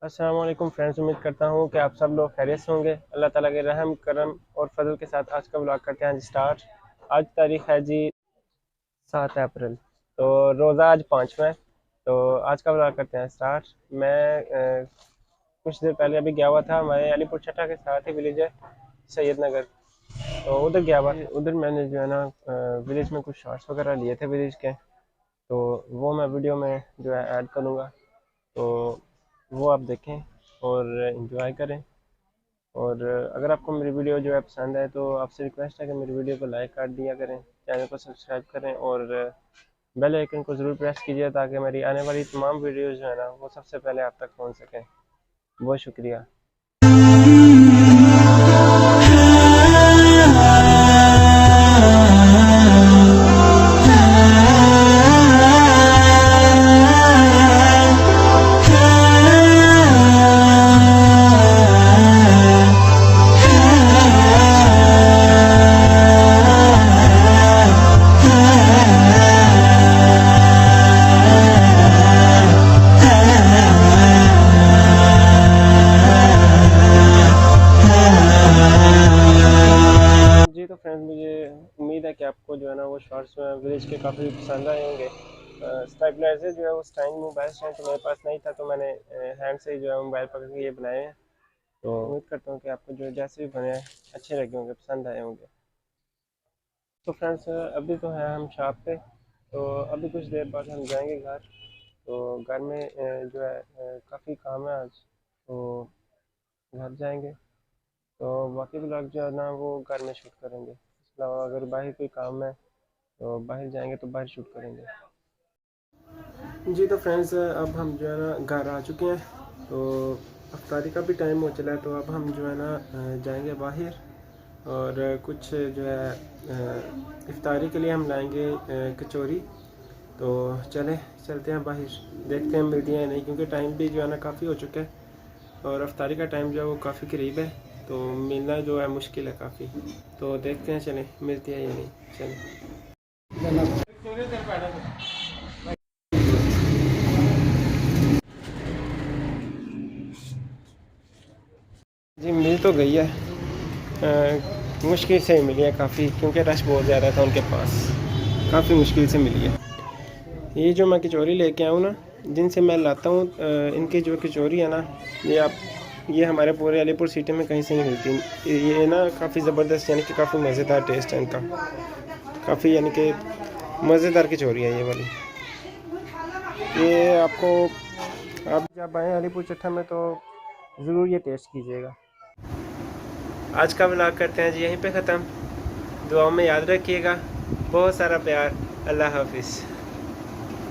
अस्सलाम वालेकुम फ्रेंड्स, उम्मीद करता हूँ कि आप सब लोग खैरियत से होंगे। अल्लाह ताला के रहम करम और फजल के साथ आज का व्लॉग करते हैं जी स्टार्ट। आज तारीख है जी 7 अप्रैल, तो रोज़ा आज 5वां है। तो आज का व्लॉग करते हैं स्टार्ट। मैं कुछ देर पहले अभी गया हुआ था, हमारे अलीपुर चट्टा के साथ ही विलेज है सैयद नगर। तो उधर गया हुआ था। उधर मैंने जो है ना विलेज में कुछ शॉट्स वगैरह लिए थे विलेज के, तो वो मैं वीडियो में जो है ऐड करूँगा। तो वो आप देखें और इन्जॉय करें। और अगर आपको मेरी वीडियो जो है पसंद है तो आपसे रिक्वेस्ट है कि मेरी वीडियो को लाइक कर दिया करें, चैनल को सब्सक्राइब करें और बेल आइकन को ज़रूर प्रेस कीजिए ताकि मेरी आने वाली तमाम वीडियोज़ जो है ना वो सबसे पहले आप तक पहुंच सकें। बहुत शुक्रिया। जी तो फ्रेंड्स, मुझे उम्मीद है कि आपको जो है ना वो शॉर्ट्स विलेज के काफ़ी पसंद आए होंगे। स्टेबलाइजर जो है वो स्टैंड, मोबाइल स्टैंड तो मेरे पास नहीं था, तो मैंने हैंड से ही जो है मोबाइल पकड़ के ये बनाए हैं। तो उम्मीद करता हूँ कि आपको जो जैसे भी बने अच्छे लगे होंगे, पसंद आए होंगे। तो फ्रेंड्स, अभी तो है हम शॉप पे, तो अभी कुछ देर बाद हम जाएंगे घर। तो घर में जो है काफ़ी काम है आज, तो घर जाएंगे। तो बाकी ब्लॉग जो है ना वो घर में शूट करेंगे। इसके अलावा अगर बाहर कोई काम है तो बाहर जाएंगे तो बाहर शूट करेंगे। जी तो फ्रेंड्स, अब हम जो है ना घर आ चुके हैं। तो अफ्तारी का भी टाइम हो चला है, तो अब हम जो है ना जाएंगे बाहर और कुछ जो है इफ्तारी के लिए हम लाएंगे कचौरी। तो चलते हैं बाहर, देखते हैं मिलती हैं नहीं, क्योंकि टाइम भी जो है ना काफ़ी हो चुका है और अफ्तारी का टाइम जो है वो काफ़ी करीब है, तो मिलना जो है मुश्किल है काफ़ी। तो देखते हैं चलें मिलती है या नहीं। चलें। जी मिल तो गई है, मुश्किल से ही मिली है काफ़ी, क्योंकि रश बहुत ज़्यादा था उनके पास। काफ़ी मुश्किल से मिली है। ये जो मैं कचौरी लेके आऊँ ना, जिनसे मैं लाता हूँ, इनकी जो कचौरी है ना, ये हमारे पूरे अलीपुर सिटी में कहीं से नहीं मिलती। ये ना काफ़ी ज़बरदस्त, यानी कि काफ़ी मज़ेदार टेस्ट है इनका। काफ़ी यानी कि मज़ेदार कचौरी है ये वाली। ये आपको, आप जब आएँ अलीपुर चट्टा में तो ज़रूर ये टेस्ट कीजिएगा। आज का व्लॉग करते हैं जी यहीं पे ख़त्म। दुआओं में याद रखिएगा। बहुत सारा प्यार। अल्लाह हाफिज़।